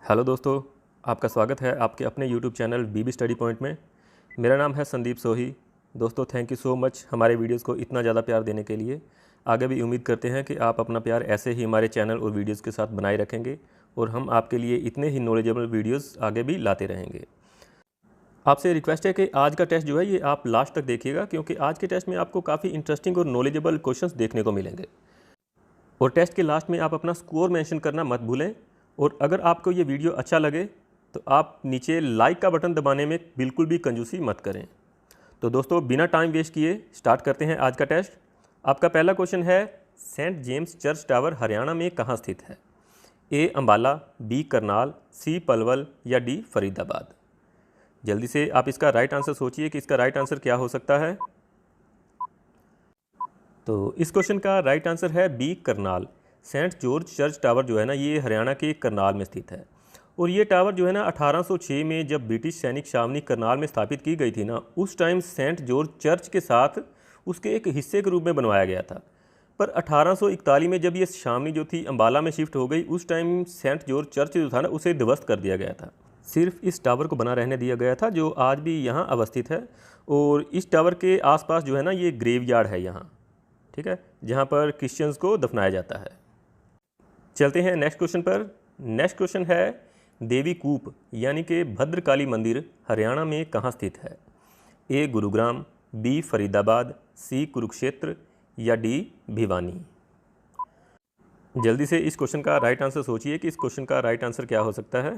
Hello दोस्तों, आपका स्वागत है आपके अपने यूट्यूब चैनल बीबी स्टडी पॉइंट में। मेरा नाम है संदीप सोही। दोस्तों, थैंक यू सो मच हमारे वीडियोस को इतना ज़्यादा प्यार देने के लिए। आगे भी उम्मीद करते हैं कि आप अपना प्यार ऐसे ही हमारे चैनल और वीडियोस के साथ बनाए रखेंगे और हम आपके लिए इतने ही नॉलेजेबल वीडियोज़ आगे भी लाते रहेंगे। आपसे रिक्वेस्ट है कि आज का टेस्ट जो है ये आप लास्ट तक देखिएगा, क्योंकि आज के टेस्ट में आपको काफ़ी इंटरेस्टिंग और नॉलेजेबल क्वेश्चंस देखने को मिलेंगे। और टेस्ट के लास्ट में आप अपना स्कोर मेंशन करना मत भूलें। और अगर आपको ये वीडियो अच्छा लगे तो आप नीचे लाइक का बटन दबाने में बिल्कुल भी कंजूसी मत करें। तो दोस्तों, बिना टाइम वेस्ट किए स्टार्ट करते हैं आज का टेस्ट। आपका पहला क्वेश्चन है, Saint James church tower Haryana में कहाँ स्थित है? A Ambala, B Karnal, C Palwal या डी फरीदाबाद। जल्दी से आप इसका राइट आंसर सोचिए कि इसका राइट आंसर क्या हो सकता है। तो इस क्वेश्चन का राइट आंसर है B Karnal. Saint George church tower जो है ना, ये हरियाणा के करनाल में स्थित है। और ये टावर जो है ना 1806 में जब ब्रिटिश सैनिक छावनी करनाल में स्थापित की गई थी ना, उस टाइम सेंट जॉर्ज चर्च के साथ उसके एक हिस्से के रूप में बनवाया गया था। पर 1841 में जब ये छावनी जो थी अंबाला में शिफ्ट हो गई, उस टाइम सेंट जॉर्ज चर्च जो था ना उसे ध्वस्त कर दिया गया था। सिर्फ इस टावर को बना रहने दिया गया था, जो आज भी यहाँ अवस्थित है। और इस टावर के आसपास जो है ना, ये ग्रेव यार्ड है यहाँ, ठीक है, जहाँ पर क्रिश्चियंस को दफनाया जाता है। चलते हैं नेक्स्ट क्वेश्चन पर। नेक्स्ट क्वेश्चन है, देवी कूप यानी कि भद्रकाली मंदिर हरियाणा में कहाँ स्थित है? ए गुरुग्राम, बी फरीदाबाद, सी कुरुक्षेत्र या डी भिवानी। जल्दी से इस क्वेश्चन का राइट आंसर सोचिए कि इस क्वेश्चन का राइट आंसर क्या हो सकता है।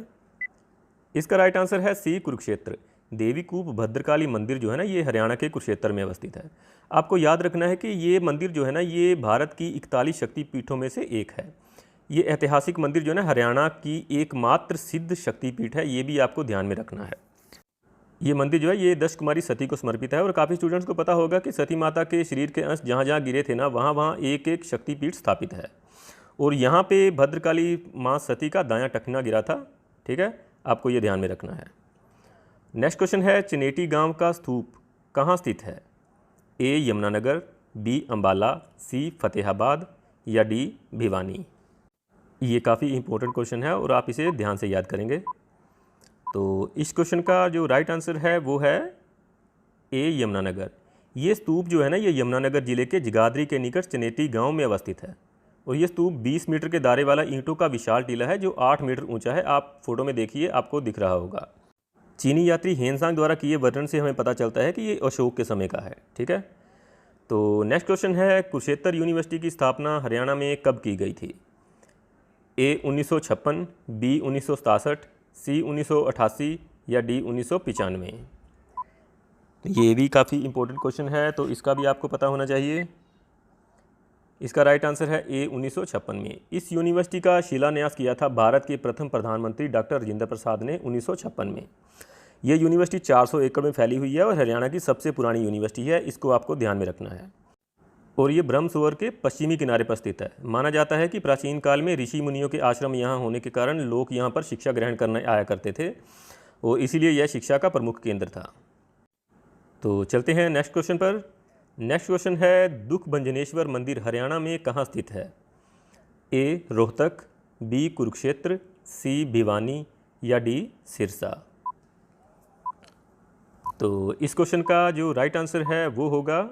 इसका राइट आंसर है सी कुरुक्षेत्र। देवी कूप भद्रकाली मंदिर जो है ना, ये हरियाणा के कुरुक्षेत्र में अवस्थित है। आपको याद रखना है कि ये मंदिर जो है ना, ये भारत की 41 शक्तिपीठों में से एक है। ये ऐतिहासिक मंदिर जो है ना, हरियाणा की एकमात्र सिद्ध शक्तिपीठ है, ये भी आपको ध्यान में रखना है। ये मंदिर जो है ये दश कुमारी सती को समर्पित है। और काफ़ी स्टूडेंट्स को पता होगा कि सती माता के शरीर के अंश जहाँ जहाँ गिरे थे ना, वहाँ वहाँ एक एक शक्तिपीठ स्थापित है। और यहाँ पे भद्रकाली माँ सती का दायां टखना गिरा था, ठीक है, आपको ये ध्यान में रखना है। नेक्स्ट क्वेश्चन है, चनेटी गांव का स्तूप कहाँ स्थित है? ए यमुनानगर, बी अंबाला, सी फतेहाबाद या डी भिवानी। ये काफ़ी इंपॉर्टेंट क्वेश्चन है और आप इसे ध्यान से याद करेंगे। तो इस क्वेश्चन का जो राइट आंसर है वो है ए यमुनानगर। ये स्तूप जो है ना, ये यमुनानगर जिले के जगाधरी के निकट चनेटी गांव में अवस्थित है। और ये स्तूप 20 मीटर के दायरे वाला ईंटों का विशाल टीला है, जो 8 मीटर ऊंचा है। आप फोटो में देखिए, आपको दिख रहा होगा। चीनी यात्री हेनसांग द्वारा किए वर्णन से हमें पता चलता है कि ये अशोक के समय का है, ठीक है। तो नेक्स्ट क्वेश्चन है, कुरुक्षेत्र यूनिवर्सिटी की स्थापना हरियाणा में कब की गई थी? ए 1956, बी 1967, सी 1988 या डी 1995। ये भी काफ़ी इंपॉर्टेंट क्वेश्चन है, तो इसका भी आपको पता होना चाहिए। इसका राइट आंसर है ए 1956 में। इस यूनिवर्सिटी का शिलान्यास किया था भारत के प्रथम प्रधानमंत्री डॉक्टर राजेंद्र प्रसाद ने 1956 में। यह यूनिवर्सिटी 400 एकड़ में फैली हुई है और हरियाणा की सबसे पुरानी यूनिवर्सिटी है, इसको आपको ध्यान में रखना है। और ये ब्रह्म सरोवर के पश्चिमी किनारे पर स्थित है। माना जाता है कि प्राचीन काल में ऋषि मुनियों के आश्रम यहाँ होने के कारण लोग यहाँ पर शिक्षा ग्रहण करने आया करते थे, और इसीलिए यह शिक्षा का प्रमुख केंद्र था। तो चलते हैं नेक्स्ट क्वेश्चन पर। नेक्स्ट क्वेश्चन है, दुख भंजनेश्वर मंदिर हरियाणा में कहाँ स्थित है? ए रोहतक, बी कुरुक्षेत्र, सी भिवानी या डी सिरसा। तो इस क्वेश्चन का जो राइट आंसर है वो होगा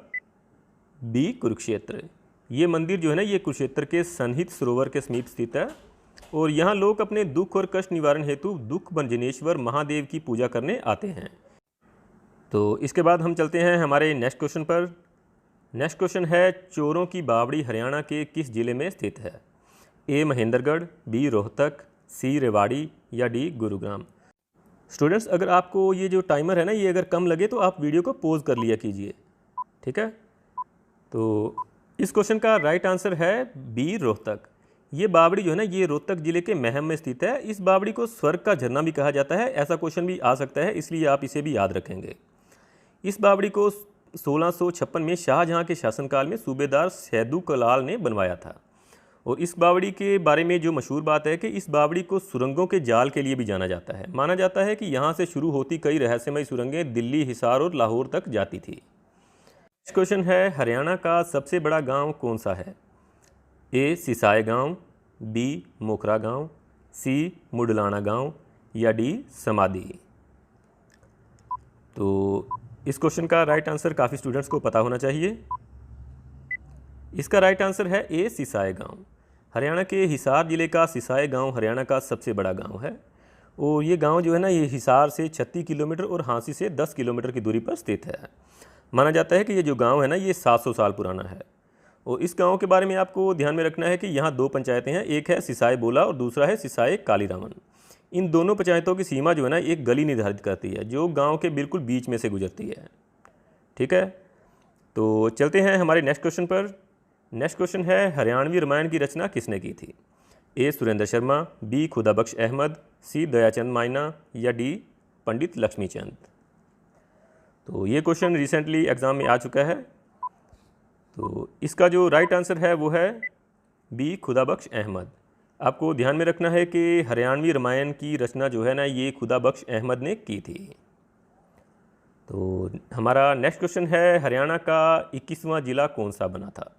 बी कुरुक्षेत्र। ये मंदिर जो है ना, ये कुरुक्षेत्र के सन्निहित सरोवर के समीप स्थित है। और यहाँ लोग अपने दुख और कष्ट निवारण हेतु दुख भंजनेश्वर महादेव की पूजा करने आते हैं। तो इसके बाद हम चलते हैं हमारे नेक्स्ट क्वेश्चन पर। नेक्स्ट क्वेश्चन है, चोरों की बावड़ी हरियाणा के किस जिले में स्थित है? ए महेंद्रगढ़, बी रोहतक, सी रेवाड़ी या डी गुरुग्राम। स्टूडेंट्स, अगर आपको ये जो टाइमर है ना, ये अगर कम लगे तो आप वीडियो को पॉज कर लिया कीजिए, ठीक है। तो इस क्वेश्चन का राइट आंसर है बी रोहतक। ये बावड़ी जो है ना, ये रोहतक जिले के महम में स्थित है। इस बावड़ी को स्वर्ग का झरना भी कहा जाता है। ऐसा क्वेश्चन भी आ सकता है, इसलिए आप इसे भी याद रखेंगे। इस बावड़ी को 1656 में शाहजहां के शासनकाल में सूबेदार सैदू कलाल ने बनवाया था। और इस बावड़ी के बारे में जो मशहूर बात है कि इस बावड़ी को सुरंगों के जाल के लिए भी जाना जाता है। माना जाता है कि यहाँ से शुरू होती कई रहस्यमय सुरंगें दिल्ली, हिसार और लाहौर तक जाती थी। नेक्स्ट क्वेश्चन है, हरियाणा का सबसे बड़ा गांव कौन सा है? ए सिसाई गांव, बी मोखरा गांव, सी मुडलाना गांव या डी समाधि। तो इस क्वेश्चन का राइट आंसर काफ़ी स्टूडेंट्स को पता होना चाहिए। इसका राइट आंसर है ए सिसाई गांव। हरियाणा के हिसार ज़िले का सिसाई गांव हरियाणा का सबसे बड़ा गांव है और ये गांव जो है ना, ये हिसार से 36 किलोमीटर और हांसी से 10 किलोमीटर की दूरी पर स्थित है। माना जाता है कि ये जो गांव है ना, ये 700 साल पुराना है। और इस गांव के बारे में आपको ध्यान में रखना है कि यहाँ 2 पंचायतें हैं, एक है सिसाई बोला और दूसरा है सिसाई कालीरामन। इन दोनों पंचायतों की सीमा जो है ना, एक गली निर्धारित करती है जो गाँव के बिल्कुल बीच में से गुजरती है। ठीक है, तो चलते हैं हमारे नेक्स्ट क्वेश्चन पर। नेक्स्ट क्वेश्चन है, हरियाणवी रामायण की रचना किसने की थी? ए सुरेंद्र शर्मा, बी खुदाबख्श अहमद, सी दयाचंद मायना या डी पंडित लक्ष्मीचंद। तो ये क्वेश्चन रिसेंटली एग्ज़ाम में आ चुका है। तो इसका जो राइट आंसर है वो है बी खुदाबख्श अहमद। आपको ध्यान में रखना है कि हरियाणवी रामायण की रचना जो है ना, ये खुदाबख्श अहमद ने की थी। तो हमारा नेक्स्ट क्वेश्चन है, हरियाणा का 21वां जिला कौन सा बना था?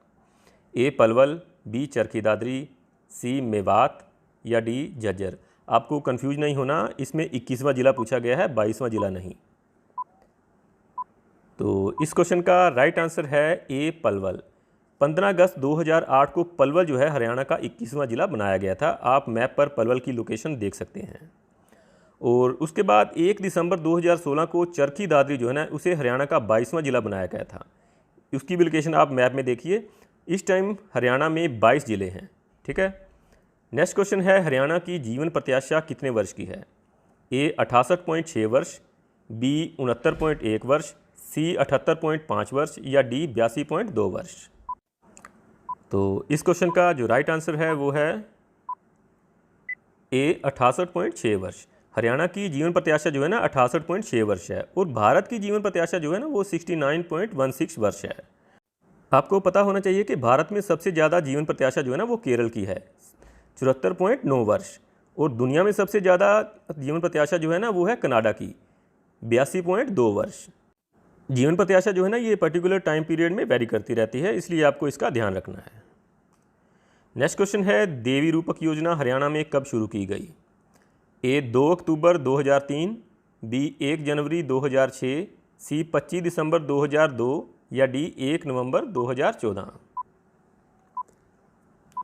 ए पलवल, बी चरखी दादरी, सी मेवात या डी झज्जर। आपको कंफ्यूज नहीं होना, इसमें 21वां जिला पूछा गया है, 22वां जिला नहीं। तो इस क्वेश्चन का राइट आंसर है ए पलवल। 15 अगस्त 2008 को पलवल जो है हरियाणा का 21वां जिला बनाया गया था। आप मैप पर पलवल की लोकेशन देख सकते हैं। और उसके बाद 1 दिसंबर 2016 को चरखी दादरी जो है ना, उसे हरियाणा का 22वां जिला बनाया गया था। उसकी भी लोकेशन आप मैप में देखिए। इस टाइम हरियाणा में 22 ज़िले हैं। ठीक है, नेक्स्ट क्वेश्चन है, हरियाणा की जीवन प्रत्याशा कितने वर्ष की है? ए 68.6 वर्ष, बी 69.1 वर्ष, सी 78.5 वर्ष या डी 82.2 वर्ष। तो इस क्वेश्चन का जो राइट आंसर है वो है ए 68.6 वर्ष। हरियाणा की जीवन प्रत्याशा जो है ना 68.6 वर्ष है और भारत की जीवन प्रत्याशा जो है ना वो 69.16 वर्ष है। आपको पता होना चाहिए कि भारत में सबसे ज़्यादा जीवन प्रत्याशा जो है ना वो केरल की है 74.9 वर्ष और दुनिया में सबसे ज़्यादा जीवन प्रत्याशा जो है ना वो है कनाडा की 82.2 वर्ष। जीवन प्रत्याशा जो है ना ये पर्टिकुलर टाइम पीरियड में वेरी करती रहती है, इसलिए आपको इसका ध्यान रखना है। नेक्स्ट क्वेश्चन है, देवी रूपक योजना हरियाणा में कब शुरू की गई? ए 2 अक्टूबर 2003, बी 1 जनवरी 2006, सी 25 दिसंबर 2002 या डी 1 नवंबर 2014।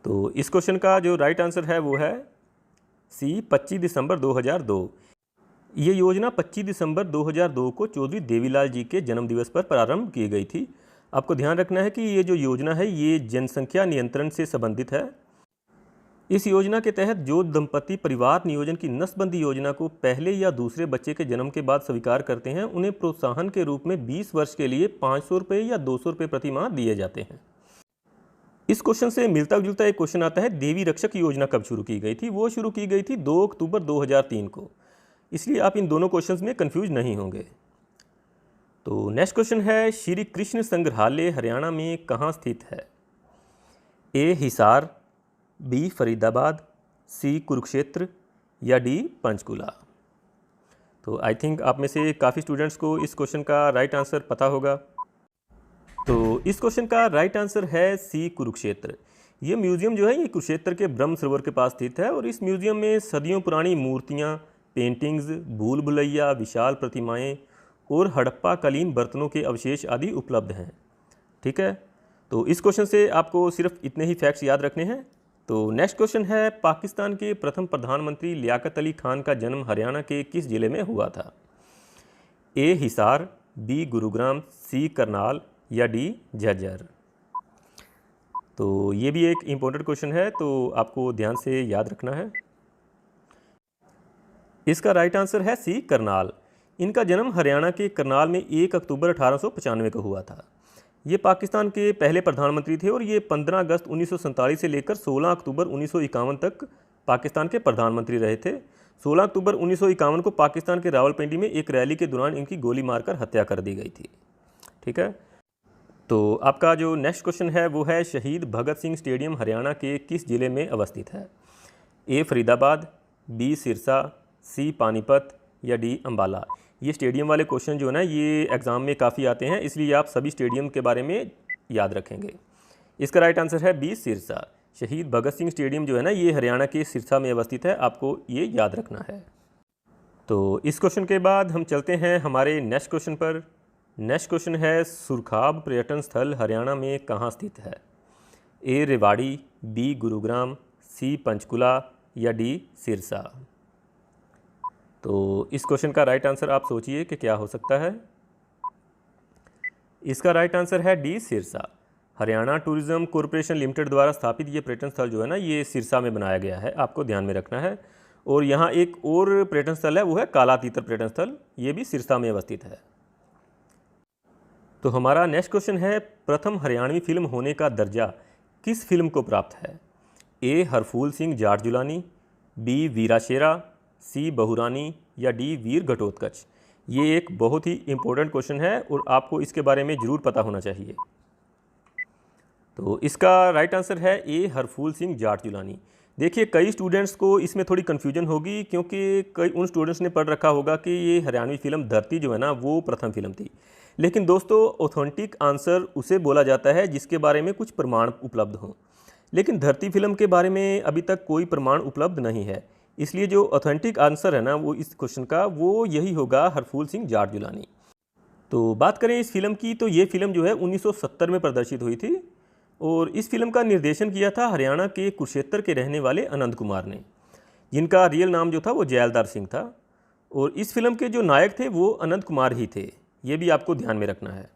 तो इस क्वेश्चन का जो राइट आंसर है वो है सी 25 दिसंबर 2002। ये योजना 25 दिसंबर 2002 को चौधरी देवीलाल जी के जन्मदिवस पर प्रारंभ की गई थी। आपको ध्यान रखना है कि ये जो योजना है ये जनसंख्या नियंत्रण से संबंधित है। इस योजना के तहत जो दंपति परिवार नियोजन की नसबंदी योजना को पहले या दूसरे बच्चे के जन्म के बाद स्वीकार करते हैं, उन्हें प्रोत्साहन के रूप में 20 वर्ष के लिए 500 रुपये या 200 रुपये प्रति माह दिए जाते हैं। इस क्वेश्चन से मिलता जुलता एक क्वेश्चन आता है, देवी रक्षक योजना कब शुरू की गई थी? वो शुरू की गई थी 2 अक्टूबर 2003 को। इसलिए आप इन दोनों क्वेश्चंस में कंफ्यूज नहीं होंगे। तो नेक्स्ट क्वेश्चन है, श्री कृष्ण संग्रहालय हरियाणा में कहाँ स्थित है? ए हिसार, बी फरीदाबाद, सी कुरुक्षेत्र या डी पंचकुला। तो आई थिंक आप में से काफ़ी स्टूडेंट्स को इस क्वेश्चन का राइट आंसर पता होगा। तो इस क्वेश्चन का राइट आंसर है सी कुरुक्षेत्र। ये म्यूज़ियम जो है ये कुरुक्षेत्र के ब्रह्म सरोवर के पास स्थित है और इस म्यूज़ियम में सदियों पुरानी मूर्तियाँ, पेंटिंग्स, भूल भुलैया, विशाल प्रतिमाएं और हड़प्पा कालीन बर्तनों के अवशेष आदि उपलब्ध हैं। ठीक है, तो इस क्वेश्चन से आपको सिर्फ इतने ही फैक्ट्स याद रखने हैं। तो नेक्स्ट क्वेश्चन है, पाकिस्तान के प्रथम प्रधानमंत्री लियाकत अली खान का जन्म हरियाणा के किस जिले में हुआ था? ए हिसार, बी गुरुग्राम, सी करनाल या डी झज्जर। तो ये भी एक इम्पोर्टेंट क्वेश्चन है, तो आपको ध्यान से याद रखना है। इसका राइट आंसर है सी करनाल। इनका जन्म हरियाणा के करनाल में 1 अक्टूबर 1895 को हुआ था। ये पाकिस्तान के पहले प्रधानमंत्री थे और ये 15 अगस्त 1947 से लेकर 16 अक्टूबर 1951 तक पाकिस्तान के प्रधानमंत्री रहे थे। 16 अक्टूबर 1951 को पाकिस्तान के रावलपिंडी में एक रैली के दौरान इनकी गोली मारकर हत्या कर दी गई थी। ठीक है, तो आपका जो नेक्स्ट क्वेश्चन है वो है, शहीद भगत सिंह स्टेडियम हरियाणा के किस जिले में अवस्थित है? ए फरीदाबाद, बी सिरसा, सी पानीपत या डी अंबाला। ये स्टेडियम वाले क्वेश्चन जो है ना ये एग्ज़ाम में काफ़ी आते हैं, इसलिए आप सभी स्टेडियम के बारे में याद रखेंगे। इसका राइट आंसर है बी सिरसा। शहीद भगत सिंह स्टेडियम जो है ना ये हरियाणा के सिरसा में अवस्थित है, आपको ये याद रखना है। तो इस क्वेश्चन के बाद हम चलते हैं हमारे नेक्स्ट क्वेश्चन पर। नेक्स्ट क्वेश्चन है सुरखाब पर्यटन स्थल हरियाणा में कहाँ स्थित है? ए रेवाड़ी, बी गुरुग्राम, सी पंचकुला या डी सिरसा। तो इस क्वेश्चन का राइट आंसर आप सोचिए कि क्या हो सकता है। इसका राइट आंसर है D Sirsa. Haryana tourism corporation limited द्वारा स्थापित ये पर्यटन स्थल जो है ना ये सिरसा में बनाया गया है, आपको ध्यान में रखना है। और यहाँ एक और पर्यटन स्थल है, वो है कालातीतर पर्यटन स्थल, ये भी सिरसा में अवस्थित है। तो हमारा नेक्स्ट क्वेश्चन है प्रथम हरियाणवी फिल्म होने का दर्जा किस फिल्म को प्राप्त है? ए हरफूल सिंह जाटजुलानी, बी वीराशेरा, सी बहुरानी या डी वीर घटोत्कच। ये एक बहुत ही इम्पोर्टेंट क्वेश्चन है और आपको इसके बारे में ज़रूर पता होना चाहिए। तो इसका राइट आंसर है ए हरफूल सिंह जाटजुलानी। देखिए कई स्टूडेंट्स को इसमें थोड़ी कन्फ्यूजन होगी, क्योंकि कई उन स्टूडेंट्स ने पढ़ रखा होगा कि ये हरियाणवी फिल्म धरती जो है ना वो प्रथम फिल्म थी। लेकिन दोस्तों ऑथेंटिक आंसर उसे बोला जाता है जिसके बारे में कुछ प्रमाण उपलब्ध हों, लेकिन धरती फिल्म के बारे में अभी तक कोई प्रमाण उपलब्ध नहीं है। इसलिए जो ऑथेंटिक आंसर है ना वो इस क्वेश्चन का वो यही होगा, हरफूल सिंह जाटजुलानी। तो बात करें इस फिल्म की, तो ये फिल्म जो है 1970 में प्रदर्शित हुई थी और इस फिल्म का निर्देशन किया था हरियाणा के कुरुक्षेत्र के रहने वाले अनंत कुमार ने, जिनका रियल नाम जो था वो जयलदार सिंह था। और इस फिल्म के जो नायक थे वो अनंत कुमार ही थे, ये भी आपको ध्यान में रखना है।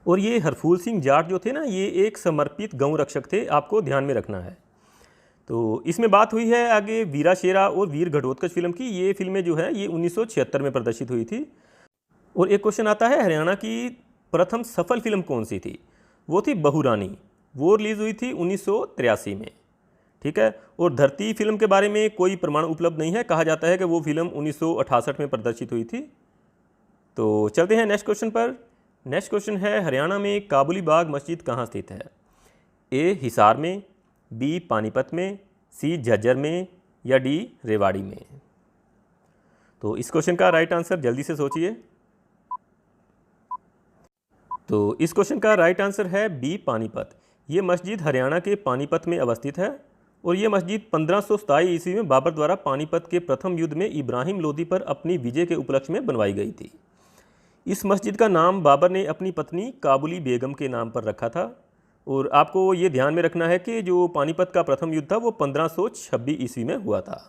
और ये हरफूल सिंह जाट जो थे ना ये एक समर्पित गौ रक्षक थे, आपको ध्यान में रखना है। तो इसमें बात हुई है आगे वीराशेरा और वीर घटोत्कच फिल्म की। ये फिल्में जो है ये 1976 में प्रदर्शित हुई थी। और एक क्वेश्चन आता है हरियाणा की प्रथम सफल फिल्म कौन सी थी? वो थी बहुरानी, वो रिलीज़ हुई थी 1983 में, ठीक है। और धरती फिल्म के बारे में कोई प्रमाण उपलब्ध नहीं है, कहा जाता है कि वो फिल्म 1968 में प्रदर्शित हुई थी। तो चलते हैं नेक्स्ट क्वेश्चन पर। नेक्स्ट क्वेश्चन है हरियाणा में काबुली बाग मस्जिद कहाँ स्थित है? ए हिसार में, बी पानीपत में, सी झज्जर में या डी रेवाड़ी में। तो इस क्वेश्चन का राइट आंसर जल्दी से सोचिए। तो इस क्वेश्चन का राइट आंसर है बी पानीपत। ये मस्जिद हरियाणा के पानीपत में अवस्थित है और ये मस्जिद 1527 ईस्वी में बाबर द्वारा पानीपत के प्रथम युद्ध में इब्राहिम लोदी पर अपनी विजय के उपलक्ष्य में बनवाई गई थी। इस मस्जिद का नाम बाबर ने अपनी पत्नी काबुली बेगम के नाम पर रखा था। और आपको ये ध्यान में रखना है कि जो पानीपत का प्रथम युद्ध था वो 1526 ईस्वी में हुआ था।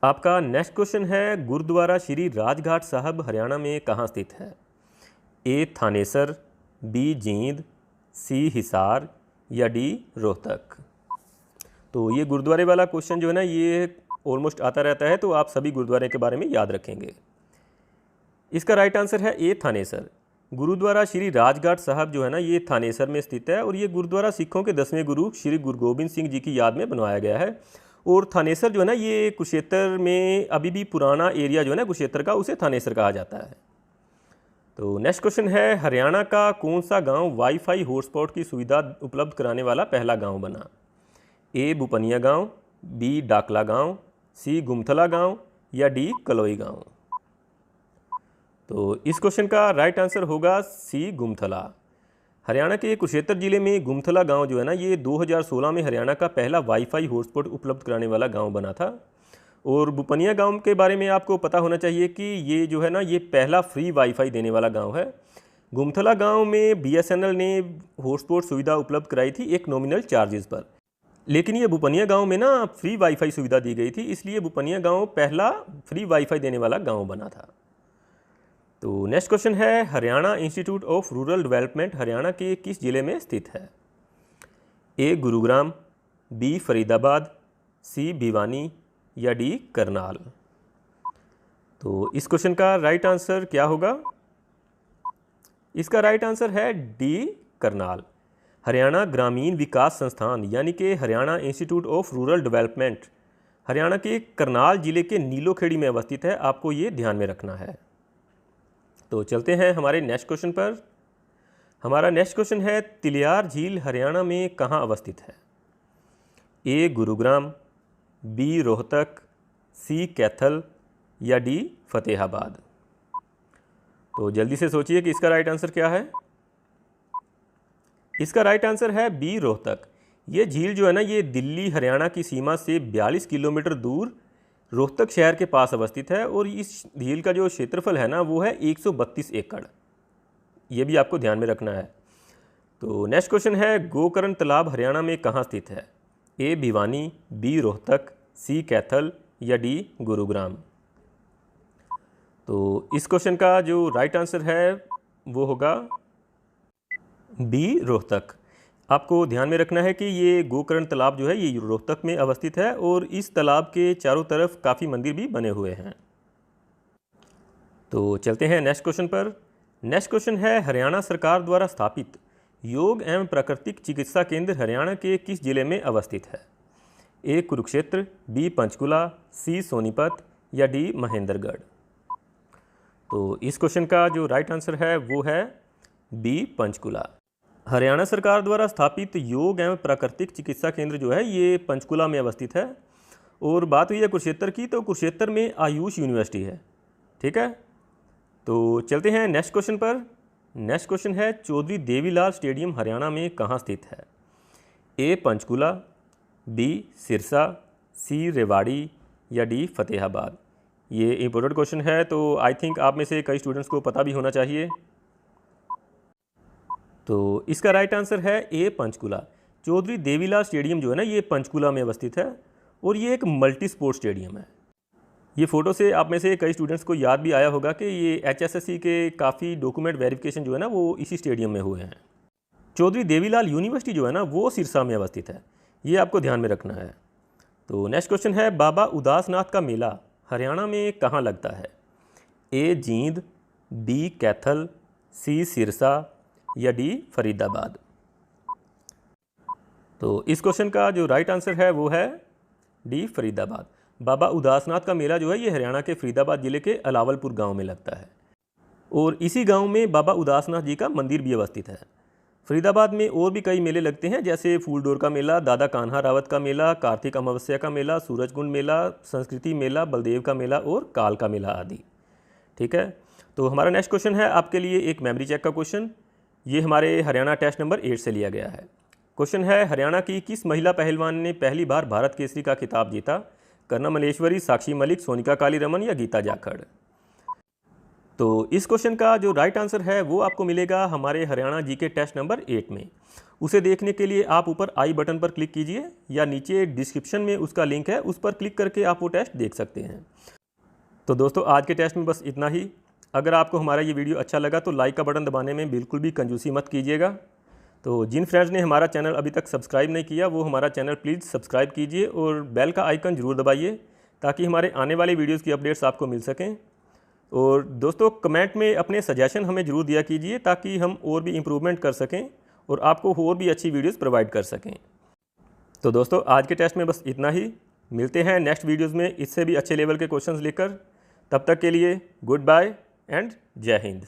आपका नेक्स्ट क्वेश्चन है गुरुद्वारा श्री राजघाट साहब हरियाणा में कहाँ स्थित है? ए थानेसर, बी जींद, सी हिसार या डी रोहतक। तो ये गुरुद्वारे वाला क्वेश्चन जो है ना ये ऑलमोस्ट आता रहता है, तो आप सभी गुरुद्वारे के बारे में याद रखेंगे। इसका राइट आंसर है ए थानेसर। गुरुद्वारा श्री राजघाट साहब जो है ना ये थानेसर में स्थित है और ये गुरुद्वारा सिखों के 10वें गुरु श्री गुरु गोबिंद सिंह जी की याद में बनवाया गया है। और थानेसर जो है ना ये कुरुक्षेत्र में अभी भी पुराना एरिया जो है ना कुरुक्षेत्र का, उसे थानेसर कहा जाता है। तो नेक्स्ट क्वेश्चन है हरियाणा का कौन सा गांव वाईफाई हॉटस्पॉट की सुविधा उपलब्ध कराने वाला पहला गांव बना? ए बुपनिया गांव, बी डाकला गांव, सी गुमथला गांव या डी कलोई गांव। तो इस क्वेश्चन का राइट आंसर होगा सी गुमथला। हरियाणा के कुरुक्षेत्र जिले में गुमथला गांव जो है ना ये 2016 में हरियाणा का पहला वाईफाई हॉटस्पॉट उपलब्ध कराने वाला गांव बना था। और बुपनिया गांव के बारे में आपको पता होना चाहिए कि ये जो है ना ये पहला फ्री वाईफाई देने वाला गांव है। गुमथला गांव में बीएसएनएल ने हॉटस्पॉट सुविधा उपलब्ध कराई थी एक नॉमिनल चार्जेस पर, लेकिन ये बुपनिया गांव में ना फ्री वाईफाई सुविधा दी गई थी, इसलिए बुपनिया गांव पहला फ्री वाईफाई देने वाला गांव बना था। तो नेक्स्ट क्वेश्चन है Haryana institute of rural development Haryana के किस जिले में स्थित है? ए गुरुग्राम, बी फरीदाबाद, सी भिवानी या डी करनाल। तो इस क्वेश्चन का राइट आंसर क्या होगा? इसका राइट आंसर है डी करनाल। हरियाणा ग्रामीण विकास संस्थान यानी कि Haryana institute of rural development Haryana के करनाल जिले के नीलोखेड़ी में अवस्थित है, आपको ये ध्यान में रखना है। तो चलते हैं हमारे नेक्स्ट क्वेश्चन पर। हमारा नेक्स्ट क्वेश्चन है तिलियार झील हरियाणा में कहाँ अवस्थित है? ए गुरुग्राम, बी रोहतक, सी कैथल या डी फतेहाबाद। तो जल्दी से सोचिए कि इसका राइट आंसर क्या है। इसका राइट आंसर है बी रोहतक। ये झील जो है ना ये दिल्ली हरियाणा की सीमा से 42 किलोमीटर दूर रोहतक शहर के पास अवस्थित है और इस झील का जो क्षेत्रफल है ना वो है 132 एकड़। ये भी आपको ध्यान में रखना है। तो नेक्स्ट क्वेश्चन है, गोकर्ण तालाब हरियाणा में कहाँ स्थित है? ए भिवानी, बी रोहतक, सी कैथल या डी गुरुग्राम। तो इस क्वेश्चन का जो राइट आंसर है वो होगा बी रोहतक। आपको ध्यान में रखना है कि ये गोकर्ण तालाब जो है ये रोहतक में अवस्थित है और इस तालाब के चारों तरफ काफ़ी मंदिर भी बने हुए हैं। तो चलते हैं नेक्स्ट क्वेश्चन पर। नेक्स्ट क्वेश्चन है, हरियाणा सरकार द्वारा स्थापित योग एवं प्राकृतिक चिकित्सा केंद्र हरियाणा के किस जिले में अवस्थित है? ए कुरुक्षेत्र, बी पंचकुला, सी सोनीपत या डी महेंद्रगढ़। तो इस क्वेश्चन का जो राइट आंसर है वो है बी पंचकुला। हरियाणा सरकार द्वारा स्थापित योग एवं प्राकृतिक चिकित्सा केंद्र जो है ये पंचकुला में अवस्थित है। और बात हुई है कुरुक्षेत्र की, तो कुरुक्षेत्र में आयुष यूनिवर्सिटी है। ठीक है, तो चलते हैं नेक्स्ट क्वेश्चन पर। नेक्स्ट क्वेश्चन है, चौधरी देवीलाल स्टेडियम हरियाणा में कहाँ स्थित है? ए पंचकुला, बी सिरसा, सी रेवाड़ी या डी फतेहाबाद। ये इंपॉर्टेंट क्वेश्चन है, तो आई थिंक आप में से कई स्टूडेंट्स को पता भी होना चाहिए। तो इसका राइट आंसर है ए पंचकुला। चौधरी देवीलाल स्टेडियम जो है ना ये पंचकुला में अवस्थित है और ये एक मल्टी स्पोर्ट स्टेडियम है। ये फ़ोटो से आप में से कई स्टूडेंट्स को याद भी आया होगा कि ये HSSC के काफ़ी डॉक्यूमेंट वेरिफिकेशन जो है ना वो इसी स्टेडियम में हुए हैं। चौधरी देवीलाल यूनिवर्सिटी जो है ना वो सिरसा में अवस्थित है, ये आपको ध्यान में रखना है। तो नेक्स्ट क्वेश्चन है, बाबा उदासनाथ का मेला हरियाणा में कहाँ लगता है? ए जींद, बी कैथल, सी सिरसा या डी फरीदाबाद। तो इस क्वेश्चन का जो राइट आंसर है वो है डी फरीदाबाद। बाबा उदासनाथ का मेला जो है ये हरियाणा के फरीदाबाद जिले के अलावलपुर गांव में लगता है और इसी गांव में बाबा उदासनाथ जी का मंदिर भी अवस्थित है। फरीदाबाद में और भी कई मेले लगते हैं, जैसे फूलडोर का मेला, दादा कान्हा रावत का मेला, कार्तिक अमावस्या का मेला, सूरजकुंड मेला, संस्कृति मेला, बलदेव का मेला और काल का मेला आदि। ठीक है, तो हमारा नेक्स्ट क्वेश्चन है आपके लिए एक मेमोरी चेक का क्वेश्चन। ये हमारे हरियाणा टेस्ट नंबर 8 से लिया गया है। क्वेश्चन है, हरियाणा की किस महिला पहलवान ने पहली बार भारत केसरी का खिताब जीता? करना मलेश्वरी, साक्षी मलिक, सोनिका कालीरमन या गीता जाखड़। तो इस क्वेश्चन का जो राइट आंसर है वो आपको मिलेगा हमारे हरियाणा जीके टेस्ट नंबर 8 में। उसे देखने के लिए आप ऊपर आई बटन पर क्लिक कीजिए या नीचे डिस्क्रिप्शन में उसका लिंक है, उस पर क्लिक करके आप वो टेस्ट देख सकते हैं। तो दोस्तों आज के टेस्ट में बस इतना ही। अगर आपको हमारा ये वीडियो अच्छा लगा तो लाइक का बटन दबाने में बिल्कुल भी कंजूसी मत कीजिएगा। तो जिन फ्रेंड्स ने हमारा चैनल अभी तक सब्सक्राइब नहीं किया वो हमारा चैनल प्लीज़ सब्सक्राइब कीजिए और बेल का आइकन ज़रूर दबाइए ताकि हमारे आने वाले वीडियोज़ की अपडेट्स आपको मिल सकें। और दोस्तों कमेंट में अपने सजेशन हमें ज़रूर दिया कीजिए ताकि हम और भी इम्प्रूवमेंट कर सकें और आपको और भी अच्छी वीडियोज़ प्रोवाइड कर सकें। तो दोस्तों आज के टेस्ट में बस इतना ही। मिलते हैं नेक्स्ट वीडियोज़ में इससे भी अच्छे लेवल के क्वेश्चंस लेकर। तब तक के लिए गुड बाय एंड जय हिंद।